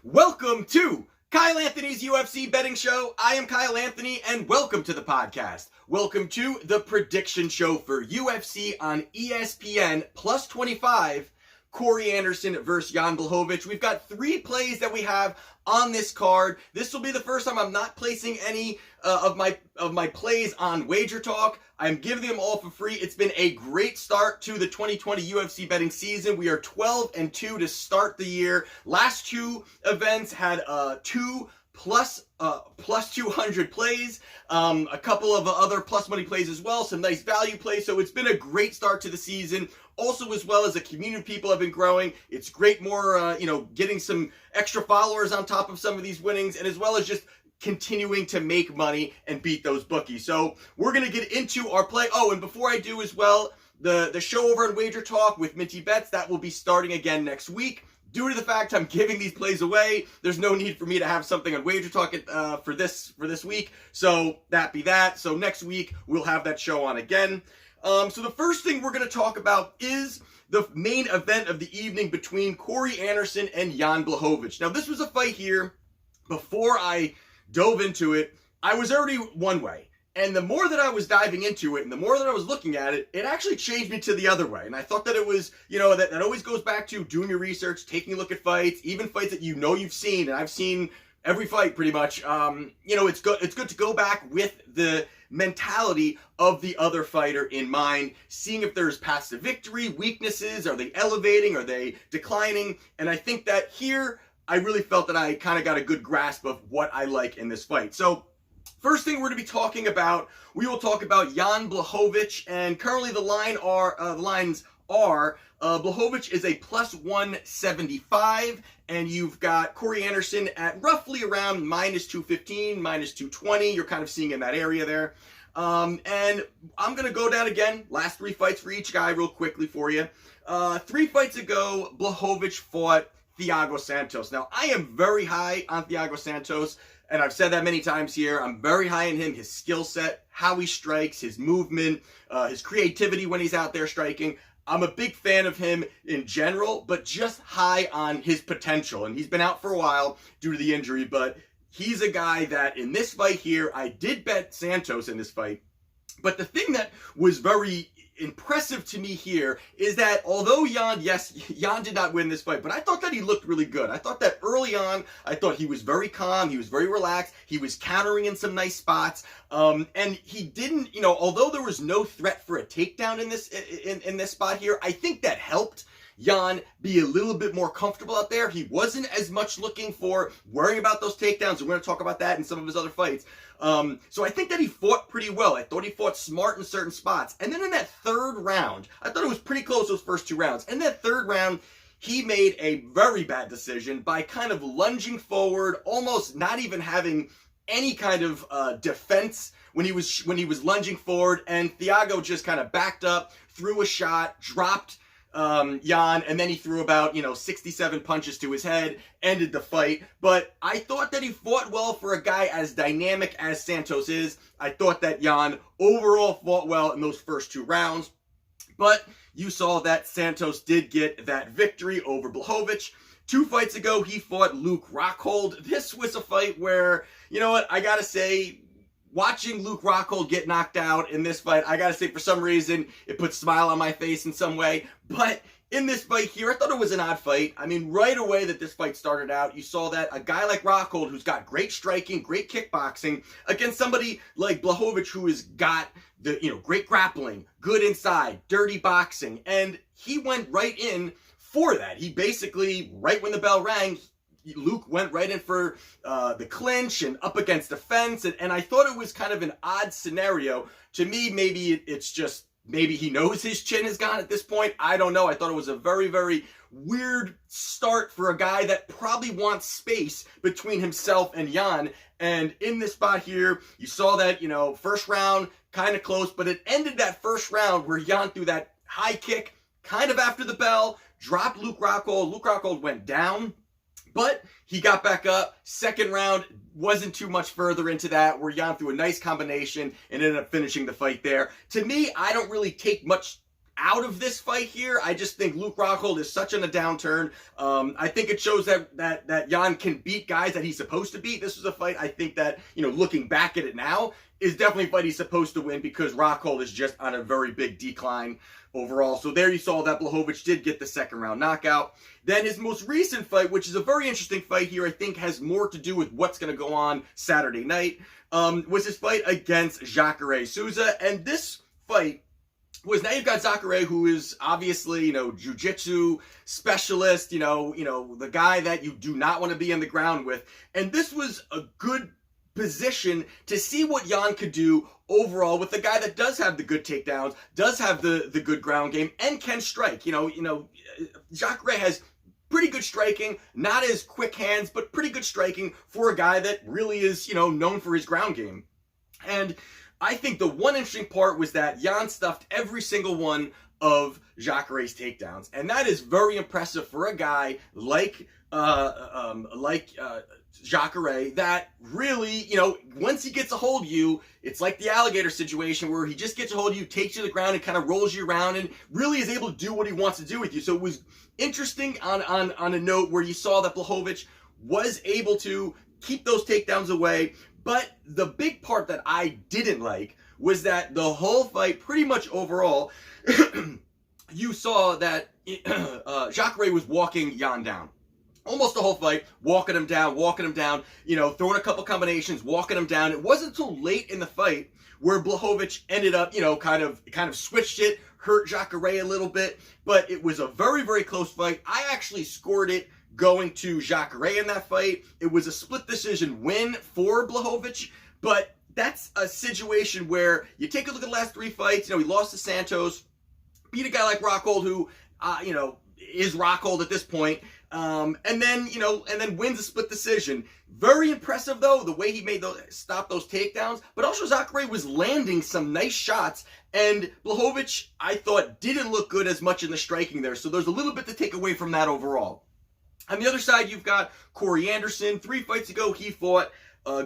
Welcome to Kyle Anthony's UFC betting show. I am Kyle Anthony and welcome to the podcast. Welcome to the prediction show for UFC on ESPN plus 25. Cory Anderson versus Jan Blachowicz. We've got 3 plays that we have on this card. This will be the first time I'm not placing any of my plays on Wagertalk. I'm giving them all for free. It's been a great start to the 2020 UFC betting season. We are 12-2 to start the year. Last 2 events had 2 plus 200 plays, a couple of other plus money plays as well, some nice value plays. So it's been a great start to the season. Also, as well as the community of people have been growing. It's great more, getting some extra followers on top of some of these winnings, and as well as just continuing to make money and beat those bookies. So we're going to get into our play. Oh, and before I do as well, the show over on Wagertalk with Minty Bets, that will be starting again next week. Due to the fact I'm giving these plays away, there's no need for me to have something on Wagertalk for this week. So that be that. So next week we'll have that show on again. So the first thing we're going to talk about is the main event of the evening between Cory Anderson and Jan Blachowicz. Now this was a fight here. Before I dove into it, I was already one way. And the more that I was diving into it and the more that I was looking at it, it actually changed me to the other way. And I thought that it was, that always goes back to doing your research, taking a look at fights, even fights that you've seen. And I've seen every fight pretty much. It's good to go back with the mentality of the other fighter in mind, seeing if there's paths to victory, weaknesses, are they elevating, are they declining? And I think that here, I really felt that I kind of got a good grasp of what I like in this fight. So first thing we're going to be talking about, we will talk about Jan Blachowicz, and currently the lines are Blachowicz is a plus 175, and you've got Cory Anderson at roughly around minus 215, minus 220. You're kind of seeing in that area there. And I'm going to go down again, last 3 fights for each guy real quickly for you. 3 fights ago, Blachowicz fought Thiago Santos. Now, I am very high on Thiago Santos, and I've said that many times here. I'm very high on him, his skill set, how he strikes, his movement, his creativity when he's out there striking. I'm a big fan of him in general, but just high on his potential. And he's been out for a while due to the injury, but he's a guy that in this fight here, I did bet Santos in this fight. But the thing that was very impressive to me here is that although Jan did not win this fight, but I thought that he looked really good. I thought that early on, I thought he was very calm, he was very relaxed, he was countering in some nice spots, and he didn't, although there was no threat for a takedown in this spot here, I think that helped Jan be a little bit more comfortable out there. He wasn't as much looking for worrying about those takedowns. We're going to talk about that in some of his other fights. So I think that he fought pretty well. I thought he fought smart in certain spots. And then in that 3rd round, I thought it was pretty close those first 2 rounds. In that 3rd round, he made a very bad decision by kind of lunging forward, almost not even having any kind of defense when he was lunging forward. And Thiago just kind of backed up, threw a shot, dropped Jan, and then he threw about 67 punches to his head, ended the fight. But I thought that he fought well for a guy as dynamic as Santos is. I thought that Jan overall fought well in those first 2 rounds, but you saw that Santos did get that victory over Blachowicz. 2 fights ago, he fought Luke Rockhold. This was a fight where, I gotta say, watching Luke Rockhold get knocked out in this fight, I gotta say, for some reason, it put a smile on my face in some way. But in this fight here, I thought it was an odd fight. I mean, right away that this fight started out, you saw that a guy like Rockhold, who's got great striking, great kickboxing, against somebody like Blachowicz, who has got the, great grappling, good inside, dirty boxing. And he went right in for that. He basically, right when the bell rang, Luke went right in for the clinch and up against the fence. And I thought it was kind of an odd scenario. To me, maybe maybe he knows his chin is gone at this point. I don't know. I thought it was a very, very weird start for a guy that probably wants space between himself and Jan. And in this spot here, you saw that, first round, kind of close, but it ended that first round where Jan threw that high kick kind of after the bell, dropped Luke Rockhold. Luke Rockhold went down, but he got back up. 2nd round, wasn't too much further into that, where Jan threw a nice combination and ended up finishing the fight there. To me, I don't really take much out of this fight here. I just think Luke Rockhold is such on a downturn. I think it shows that Jan can beat guys that he's supposed to beat. This was a fight I think that, looking back at it now, is definitely a fight he's supposed to win because Rockhold is just on a very big decline overall. So there you saw that Blachowicz did get the second round knockout. Then his most recent fight, which is a very interesting fight here, I think has more to do with what's going to go on Saturday night, was his fight against Jacare Souza. And this fight was, now you've got Jacare, who is obviously, jiu-jitsu specialist, the guy that you do not want to be on the ground with. And this was a good position to see what Jan could do overall with the guy that does have the good takedowns, does have the good ground game, and can strike. Jacare has pretty good striking, not as quick hands, but pretty good striking for a guy that really is, known for his ground game. And I think the one interesting part was that Jan stuffed every single one of Jacare's takedowns, and that is very impressive for a guy like Jacare, that really, once he gets a hold of you, it's like the alligator situation where he just gets a hold of you, takes you to the ground, and kind of rolls you around, and really is able to do what he wants to do with you. So it was interesting on a note where you saw that Błachowicz was able to keep those takedowns away. But the big part that I didn't like was that the whole fight, pretty much overall, you saw that Jacare was walking Jan down. Almost the whole fight, walking him down, throwing a couple combinations, walking him down. It wasn't until late in the fight where Blachowicz ended up, kind of switched it, hurt Jacare a little bit. But it was a very, very close fight. I actually scored it going to Jacare in that fight. It was a split decision win for Blachowicz, but that's a situation where you take a look at the last three fights. He lost to Sanchez, beat a guy like Rockhold, who, is Rockhold at this point. And then wins a split decision. Very impressive though, the way he made stop those takedowns. But also Jacare was landing some nice shots, and Blachowicz, I thought, didn't look good as much in the striking there. So there's a little bit to take away from that overall. On the other side, you've got Cory Anderson. 3 fights ago, he fought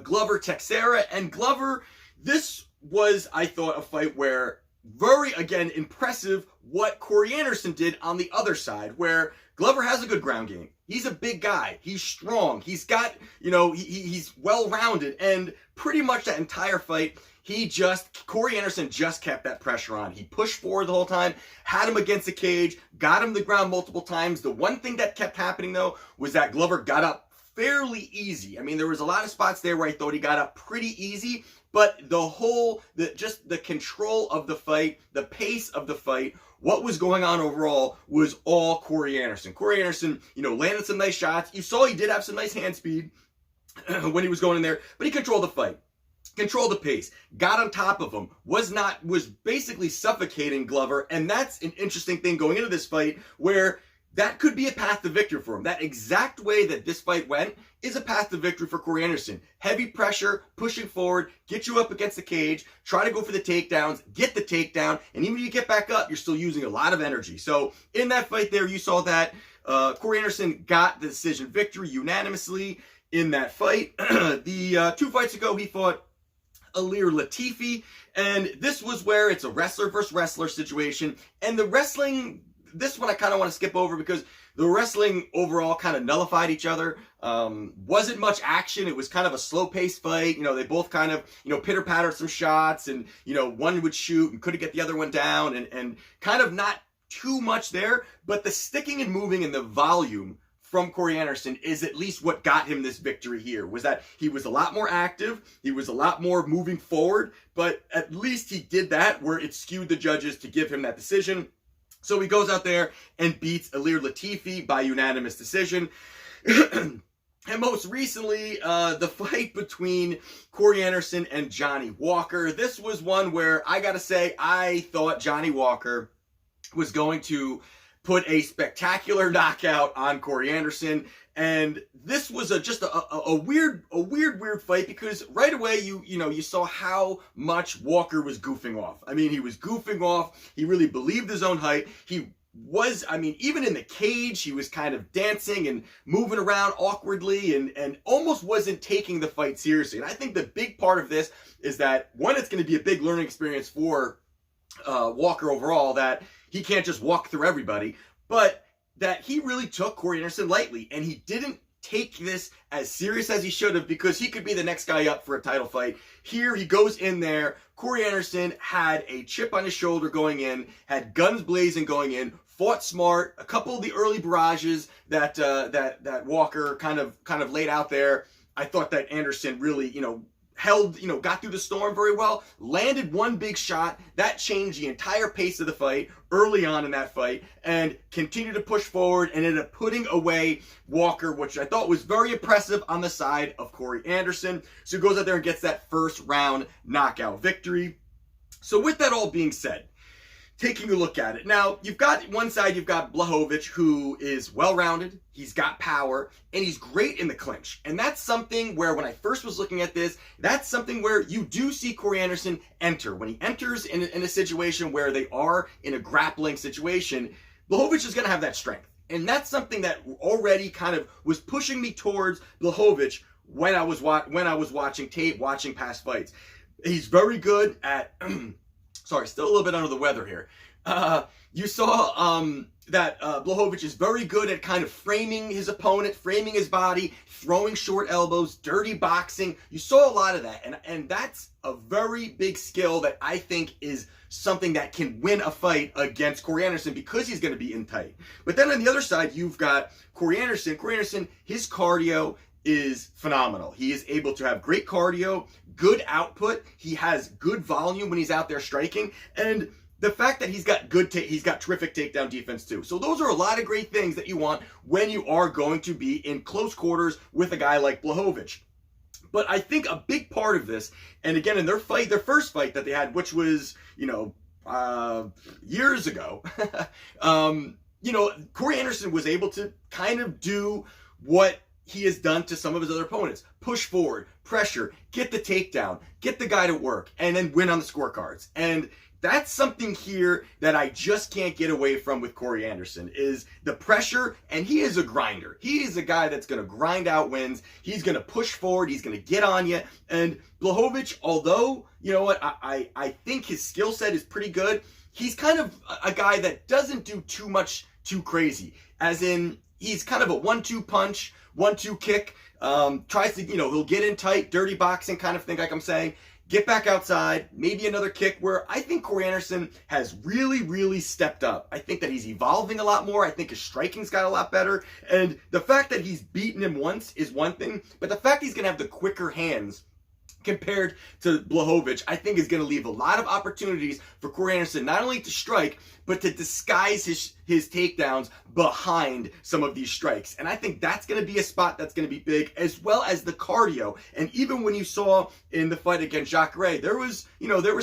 Glover Teixeira, and Glover, this was, I thought, a fight where very, again, impressive what Cory Anderson did on the other side, where Glover has a good ground game. He's a big guy. He's strong. He's got, he's well-rounded. And pretty much that entire fight, Cory Anderson just kept that pressure on. He pushed forward the whole time, had him against the cage, got him to the ground multiple times. The one thing that kept happening, though, was that Glover got up fairly easy. I mean, there was a lot of spots there where I thought he got up pretty easy, but the control of the fight, the pace of the fight, what was going on overall was all Cory Anderson. Cory Anderson, landed some nice shots. You saw he did have some nice hand speed when he was going in there, but he controlled the fight, controlled the pace, got on top of him, was basically suffocating Glover. And that's an interesting thing going into this fight, where that could be a path to victory for him. That exact way that this fight went is a path to victory for Cory Anderson. Heavy pressure, pushing forward, get you up against the cage, try to go for the takedowns, get the takedown, and even if you get back up, you're still using a lot of energy. So in that fight there, you saw that Cory Anderson got the decision victory unanimously in that fight. The 2 fights ago, he fought Ilir Latifi, and this was where it's a wrestler versus wrestler situation. And the wrestling, this one I kind of want to skip over because the wrestling overall kind of nullified each other. Wasn't much action. It was kind of a slow-paced fight. They both kind of, pitter-pattered some shots, and, one would shoot and couldn't get the other one down, and kind of not too much there. But the sticking and moving and the volume from Cory Anderson is at least what got him this victory here, was that he was a lot more active, he was a lot more moving forward, but at least he did that where it skewed the judges to give him that decision. So he goes out there and beats Ilir Latifi by unanimous decision. And most recently, the fight between Cory Anderson and Johnny Walker. This was one where I gotta say, I thought Johnny Walker was going to put a spectacular knockout on Cory Anderson. And this was just a weird fight, because right away you saw how much Walker was goofing off. I mean, he was goofing off. He really believed his own height. He was, even in the cage, he was kind of dancing and moving around awkwardly and almost wasn't taking the fight seriously. And I think the big part of this is that, one, it's going to be a big learning experience for Walker overall, that he can't just walk through everybody, but that he really took Cory Anderson lightly, and he didn't take this as serious as he should have, because he could be the next guy up for a title fight. Here he goes in there. Cory Anderson had a chip on his shoulder going in, had guns blazing going in, fought smart. A couple of the early barrages that that Walker kind of laid out there, I thought that Anderson really, held, got through the storm very well, landed one big shot that changed the entire pace of the fight early on in that fight, and continued to push forward and ended up putting away Walker, which I thought was very impressive on the side of Cory Anderson. So he goes out there and gets that first round knockout victory. So with that all being said, taking a look at it. Now, you've got one side, you've got Blachowicz, who is well-rounded, he's got power, and he's great in the clinch. And that's something where, when I first was looking at this, that's something where you do see Cory Anderson enter. When he enters in a situation where they are in a grappling situation, Blachowicz is going to have that strength. And that's something that already kind of was pushing me towards Blachowicz when I was watching tape, watching past fights. He's very good at... Sorry, still a little bit under the weather here. You saw that Blachowicz is very good at kind of framing his opponent, framing his body, throwing short elbows, dirty boxing. You saw a lot of that, and that's a very big skill that I think is something that can win a fight against Cory Anderson, because he's going to be in tight. But then on the other side, you've got Cory Anderson. Cory Anderson, his cardio is phenomenal. He is able to have great cardio, good output. He has good volume when he's out there striking, and the fact that he's got terrific takedown defense too. So those are a lot of great things that you want when you are going to be in close quarters with a guy like Blachowicz. But I think a big part of this, and again in their first fight that they had, which was years ago, Cory Anderson was able to kind of do what he has done to some of his other opponents. Push forward, pressure, get the takedown, get the guy to work, and then win on the scorecards. And that's something here that I just can't get away from with Cory Anderson, is the pressure, and he is a grinder. He is a guy that's going to grind out wins. He's going to push forward. He's going to get on you. And Blachowicz, although, you know what, I think his skill set is pretty good, he's kind of a guy that doesn't do too much too crazy. As in, he's kind of a 1-2 punch, 1-2 kick, tries to, he'll get in tight, dirty boxing kind of thing, like I'm saying, get back outside, maybe another kick, where I think Cory Anderson has really, really stepped up. I think that he's evolving a lot more. I think his striking's got a lot better. And the fact that he's beaten him once is one thing, but the fact he's going to have the quicker hands compared to Blachowicz, I think is going to leave a lot of opportunities for Cory Anderson, not only to strike, but to disguise his takedowns behind some of these strikes. And I think that's going to be a spot that's going to be big, as well as the cardio. And even when you saw in the fight against Jacare, there was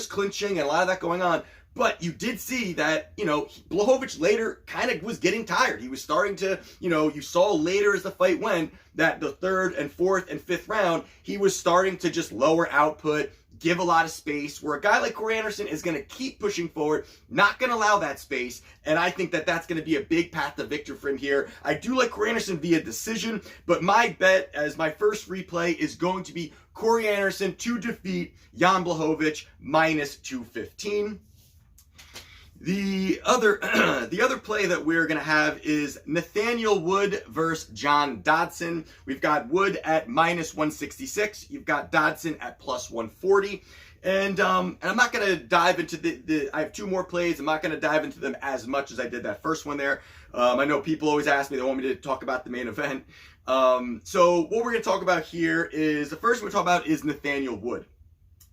clinching and a lot of that going on. But you did see that, Blachowicz later kind of was getting tired. He was starting to, you saw later as the fight went, that the third and fourth and fifth round, he was starting to just lower output, give a lot of space, where a guy like Cory Anderson is going to keep pushing forward, not going to allow that space, and I think that that's going to be a big path to victory for him here. I do like Cory Anderson via decision, but my bet as my first replay is going to be Cory Anderson to defeat Jan Blachowicz minus 215. The other play that we're going to have is Nathaniel Wood versus John Dodson. We've got Wood at minus 166. You've got Dodson at plus 140. And I'm not going to dive into I have two more plays. I'm not going to dive into them as much as I did that first one there. I know people always ask me, they want me to talk about the main event. So what we're going to talk about here is, the first one we're talking about is Nathaniel Wood.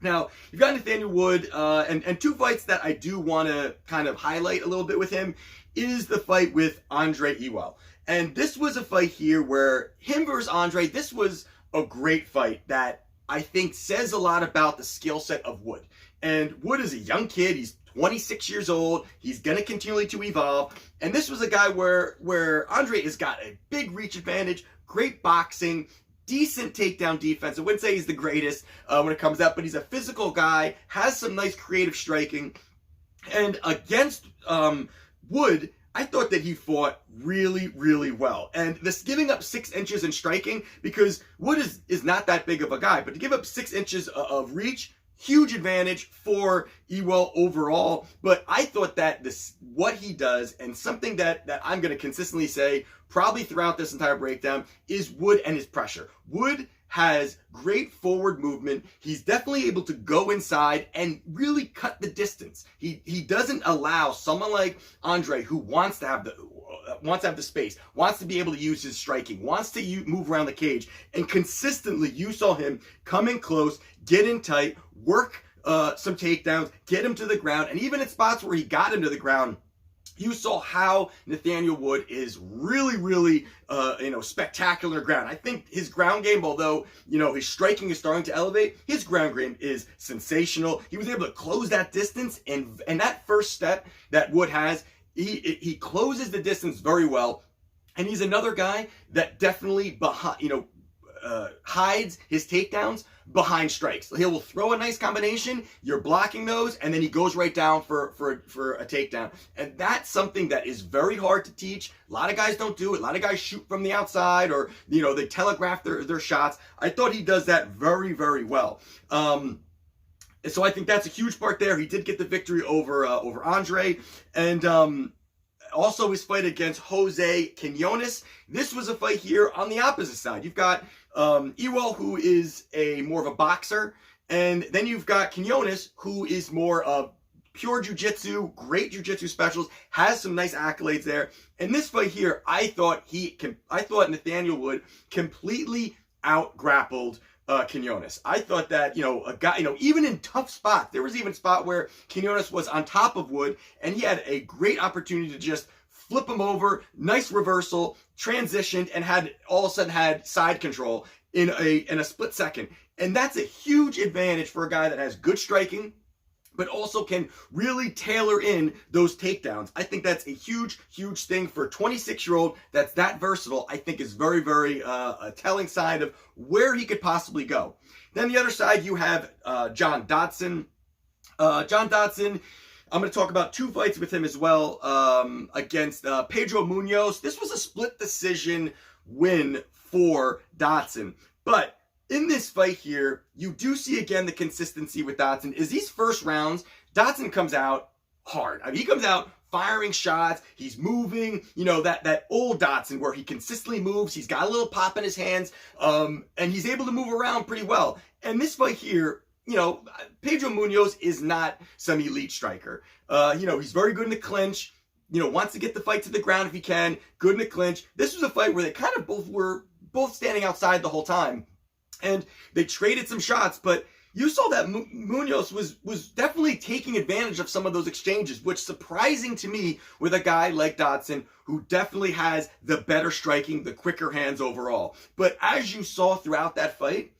Now, you've got Nathaniel Wood, and two fights that I do want to kind of highlight a little bit with him is the fight with Andre Ewell. And this was a fight here where him versus Andre, this was a great fight that I think says a lot about the skill set of Wood. And Wood is a young kid. He's 26 years old. He's going to continue to evolve. And this was a guy where Andre has got a big reach advantage, great boxing, decent takedown defense. I wouldn't say he's the greatest when it comes out, but he's a physical guy, has some nice creative striking. And against Wood, I thought that he fought really, really well. And this giving up 6 inches in striking, because Wood is not that big of a guy, but to give up 6 inches of reach, huge advantage for Ewell overall, but I thought that what he does, and something that I'm going to consistently say probably throughout this entire breakdown, is Wood and his pressure. Wood has great forward movement. He's definitely able to go inside and really cut the distance. He doesn't allow someone like Andre, who wants to have the space, wants to be able to use his striking, wants to move around the cage, and consistently you saw him come in close, get in tight, work some takedowns, get him to the ground, and even in spots where he got him to the ground, you saw how Nathaniel Wood is really, spectacular ground. I think his ground game, although, his striking is starting to elevate, his ground game is sensational. He was able to close that distance, and that first step that Wood has, he closes the distance very well. And he's another guy that definitely hides his takedowns behind strikes. He will throw a nice combination, you're blocking those, and then he goes right down for a takedown. And that's something that is very hard to teach. A lot of guys don't do it. A lot of guys shoot from the outside, or they telegraph their shots. I thought he does that very, very well. So I think that's a huge part there. He did get the victory over Andre, and also his fight against Jose Quinones. This was a fight here on the opposite side. You've got Ewell, who is more of a boxer, and then you've got Quinones, who is more of pure jiu-jitsu, great jiu-jitsu specials, has some nice accolades there. And this fight here, I thought Nathaniel Wood completely out-grappled Quinones. I thought that, a guy, even in tough spots, there was even a spot where Quinones was on top of Wood, and he had a great opportunity to just flip him over, nice reversal, transitioned, and all of a sudden had side control in a split second. And that's a huge advantage for a guy that has good striking, but also can really tailor in those takedowns. I think that's a huge, huge thing for a 26-year-old that's that versatile. I think is very, very a telling sign of where he could possibly go. Then the other side, you have John Dodson. John Dodson, I'm going to talk about two fights with him as well, against Pedro Munoz. This was a split decision win for Dodson. But in this fight here, you do see again the consistency with Dodson. Is these first rounds, Dodson comes out hard. I mean, he comes out firing shots. He's moving, that old Dodson where he consistently moves. He's got a little pop in his hands, and he's able to move around pretty well. And this fight here, Pedro Munoz is not some elite striker. He's very good in the clinch, wants to get the fight to the ground if he can, good in the clinch. This was a fight where they kind of were both standing outside the whole time. And they traded some shots, but you saw that Munoz was definitely taking advantage of some of those exchanges, which surprising to me with a guy like Dodson, who definitely has the better striking, the quicker hands overall. But as you saw throughout that fight,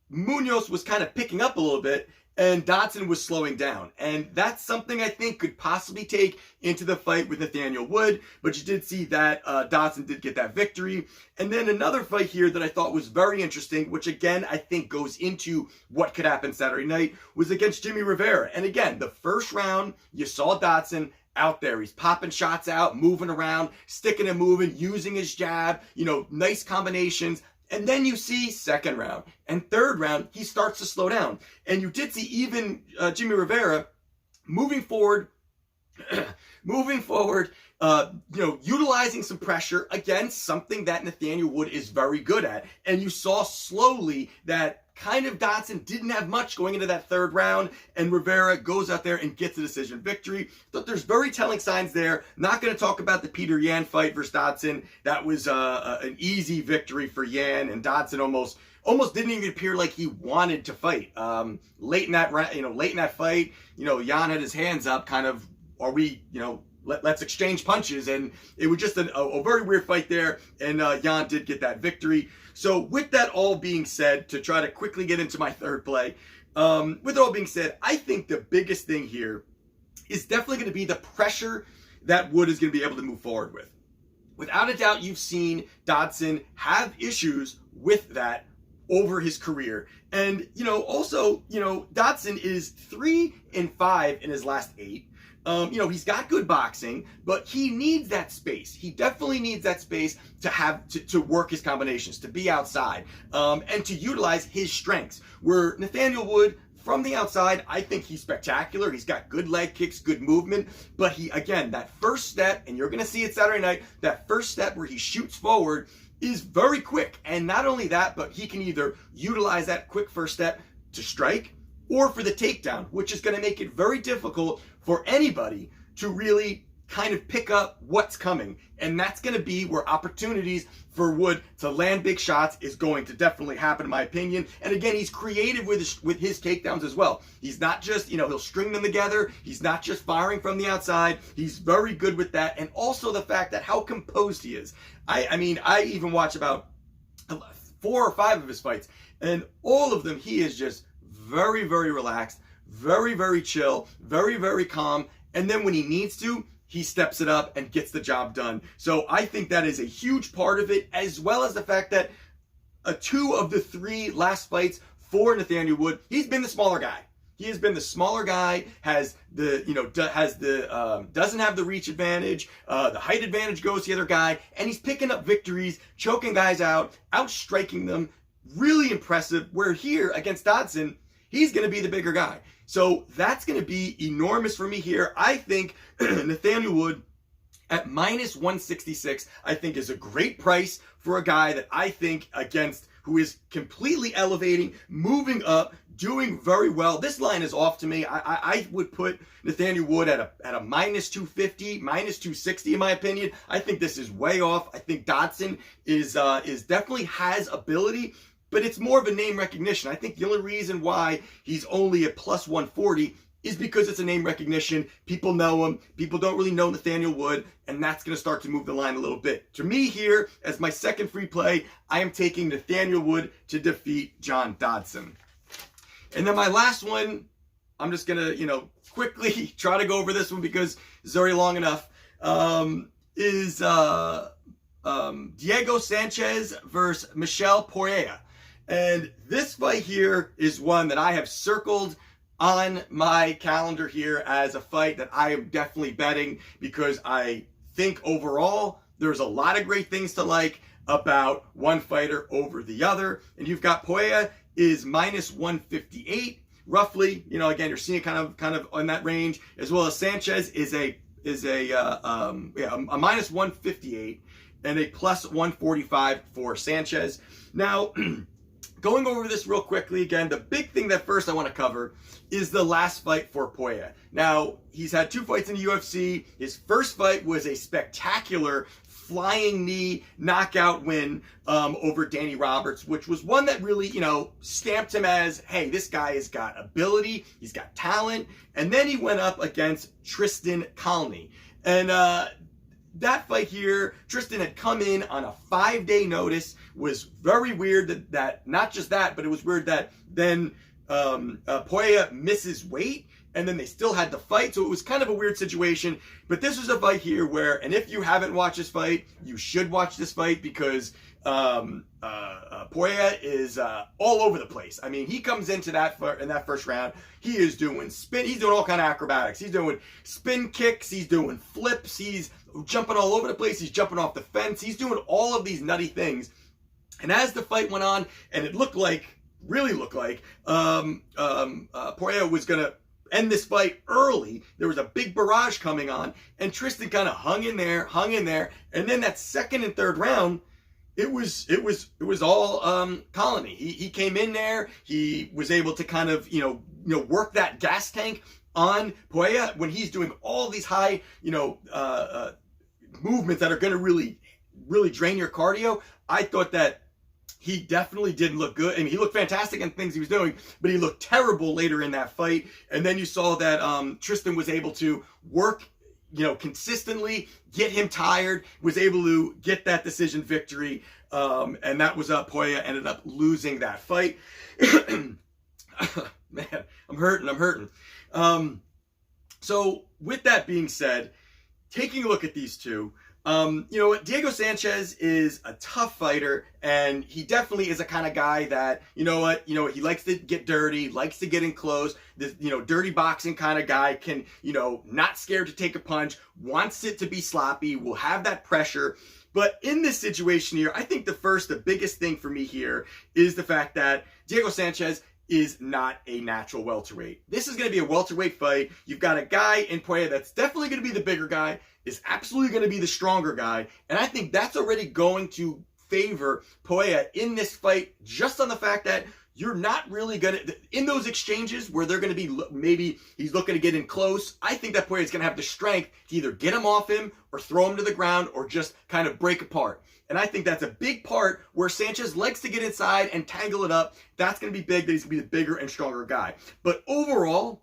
Munoz was kind of picking up a little bit, and Dodson was slowing down. And that's something I think could possibly take into the fight with Nathaniel Wood. But you did see that Dodson did get that victory. And then another fight here that I thought was very interesting, which again, I think goes into what could happen Saturday night, was against Jimmy Rivera. And again, the first round, you saw Dodson out there. He's popping shots out, moving around, sticking and moving, using his jab, nice combinations. And then you see second round and third round, he starts to slow down. And you did see even Jimmy Rivera moving forward, utilizing some pressure, again, something that Nathaniel Wood is very good at. And you saw slowly that kind of Dodson didn't have much going into that third round, and Rivera goes out there and gets a decision victory. But there's very telling signs there. Not going to talk about the Peter Yan fight versus Dodson. That was an easy victory for Yan, and Dodson almost didn't even appear like he wanted to fight. Late in that fight, Yan had his hands up, kind of, are we, let's exchange punches, and it was just a very weird fight there, and Yan did get that victory. So with that all being said, to try to quickly get into my third play, with it all being said, I think the biggest thing here is definitely going to be the pressure that Wood is going to be able to move forward with. Without a doubt, you've seen Dodson have issues with that over his career. And, also, Dodson is 3-5 in his last 8. He's got good boxing, but he needs that space. He definitely needs that space to have to work his combinations, to be outside, and to utilize his strengths. Where Nathaniel Wood, from the outside, I think he's spectacular. He's got good leg kicks, good movement. But he, again, that first step, and you're going to see it Saturday night, that first step where he shoots forward is very quick. And not only that, but he can either utilize that quick first step to strike or for the takedown, which is going to make it very difficult for anybody to really kind of pick up what's coming. And that's going to be where opportunities for Wood to land big shots is going to definitely happen, in my opinion. And again, he's creative with his takedowns as well. He's not just, he'll string them together. He's not just firing from the outside. He's very good with that. And also the fact that how composed he is. I mean, I even watch about 4 or 5 of his fights, and all of them, he is just very, very relaxed, very, very chill, very, very calm. And then when he needs to, he steps it up and gets the job done. So I think that is a huge part of it, as well as the fact that 2 of the 3 last fights for Nathaniel Wood, he's been the smaller guy. He has been the smaller guy, has the, doesn't have the reach advantage. The height advantage goes to the other guy, and he's picking up victories, choking guys out, outstriking them. Really impressive. Where here against Dodson, he's going to be the bigger guy. So that's going to be enormous for me here. I think Nathaniel Wood at minus 166, I think is a great price for a guy that I think who is completely elevating, moving up, doing very well. This line is off to me. I would put Nathaniel Wood at a minus 250, minus 260 in my opinion. I think this is way off. I think Dodson is definitely has ability, but it's more of a name recognition. I think the only reason why he's only at plus 140 is because it's a name recognition. People know him. People don't really know Nathaniel Wood, and that's going to start to move the line a little bit. To me here, as my second free play, I am taking Nathaniel Wood to defeat John Dodson. And then my last one, I'm just going to, quickly try to go over this one because it's already long enough, is Diego Sanchez versus Michel Pereira. And this fight here is one that I have circled on my calendar here as a fight that I am definitely betting, because I think overall there's a lot of great things to like about one fighter over the other. And you've got Pereira is minus 158 roughly. Again, you're seeing kind of on that range, as well as Sanchez is a minus 158 and a plus 145 for Sanchez. Now, going over this real quickly again, the big thing that first I want to cover is the last fight for Pereira. Now, he's had 2 fights in the UFC. His first fight was a spectacular flying knee knockout win over Danny Roberts, which was one that really, stamped him as, hey, this guy has got ability, he's got talent. And then he went up against Tristan Colney. And that fight here, Tristan had come in on a 5-day notice. Was very weird that not just that, but it was weird that then Pereira misses weight, and then they still had to fight. So it was kind of a weird situation. But this was a fight here where, and if you haven't watched this fight, you should watch this fight, because Pereira is all over the place. I mean, he comes into in that first round, he is doing spin, he's doing all kind of acrobatics. He's doing spin kicks, he's doing flips, he's jumping all over the place, he's jumping off the fence, he's doing all of these nutty things. And as the fight went on, and it really looked like Pereira was gonna end this fight early. There was a big barrage coming on, and Tristan kind of hung in there, and then that second and third round, it was all Colony. He came in there, he was able to kind of work that gas tank on Pereira when he's doing all these high movements that are going to really drain your cardio. I thought that he definitely didn't look good. I mean, he looked fantastic in things he was doing, but he looked terrible later in that fight. And then you saw that Tristan was able to work, consistently, get him tired, was able to get that decision victory. And that was Pereira ended up losing that fight. Man, I'm hurting. So with that being said, taking a look at these two, Diego Sanchez is a tough fighter, and he definitely is a kind of guy that, he likes to get dirty, likes to get in close, this, dirty boxing kind of guy, can, not scared to take a punch, wants it to be sloppy, will have that pressure. But in this situation here, I think the biggest thing for me here is the fact that Diego Sanchez is not a natural welterweight. This is going to be a welterweight fight. You've got a guy in Pereira that's definitely going to be the bigger guy, is absolutely going to be the stronger guy, and I think that's already going to favor Pereira in this fight, just on the fact that you're not really going to, in those exchanges where they're going to be, maybe he's looking to get in close, I think that Pereira is going to have the strength to either get him off him or throw him to the ground or just kind of break apart. And I think that's a big part where Sanchez likes to get inside and tangle it up. That's going to be big, that he's going to be the bigger and stronger guy. But overall,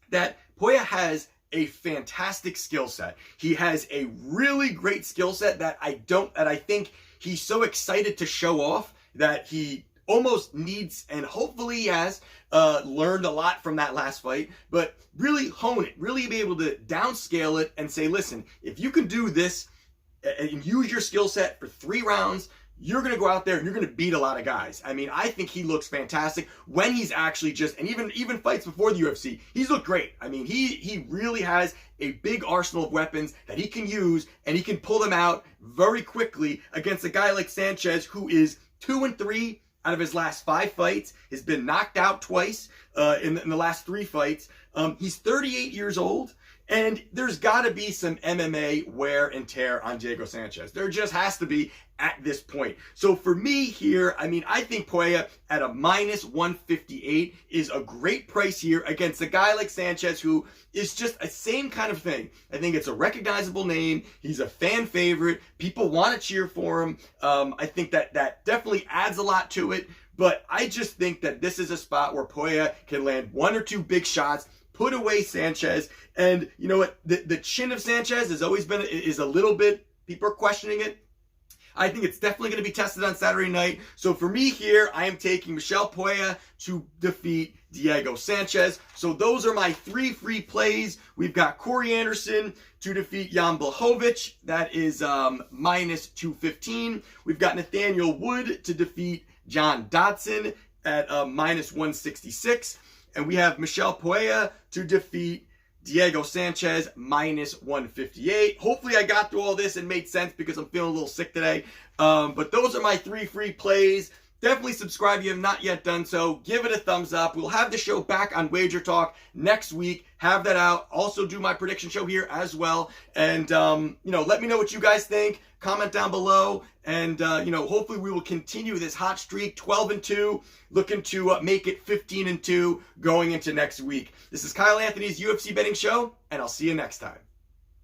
that Pereira has a fantastic skill set. He has a really great skill set that I think he's so excited to show off that he almost needs, and hopefully he has learned a lot from that last fight, but really hone it, really be able to downscale it and say, listen, if you can do this and use your skill set for 3 rounds, you're going to go out there and you're going to beat a lot of guys. I mean, I think he looks fantastic when he's actually just, and even fights before the UFC, he's looked great. I mean, he really has a big arsenal of weapons that he can use, and he can pull them out very quickly against a guy like Sanchez, who is 2-3 out of his last 5 fights, has been knocked out twice in the last 3 fights. He's 38 years old. And there's got to be some MMA wear and tear on Diego Sanchez. There just has to be at this point. So for me here, I mean, I think Pereira at a -158 is a great price here against a guy like Sanchez, who is just a same kind of thing. I think it's a recognizable name. He's a fan favorite. People want to cheer for him. I think that definitely adds a lot to it. But I just think that this is a spot where Pereira can land 1 or 2 big shots, put away Sanchez. And you know what? The chin of Sanchez has always been, is a little bit, people are questioning it. I think it's definitely going to be tested on Saturday night. So for me here, I am taking Michel Pereira to defeat Diego Sanchez. So those are my 3 free plays. We've got Cory Anderson to defeat Jan Blachowicz. That is -215. We've got Nathaniel Wood to defeat John Dodson at -166. And we have Michel Pereira to defeat Diego Sanchez -158. Hopefully I got through all this and made sense, because I'm feeling a little sick today. But those are my 3 free plays. Definitely subscribe if you have not yet done so. Give it a thumbs up. We'll have the show back on Wagertalk next week. Have that out. Also do my prediction show here as well. And, let me know what you guys think. Comment down below. And, hopefully we will continue this hot streak, 12-2, looking to make it 15-2 going into next week. This is Kyle Anthony's UFC Betting Show, and I'll see you next time.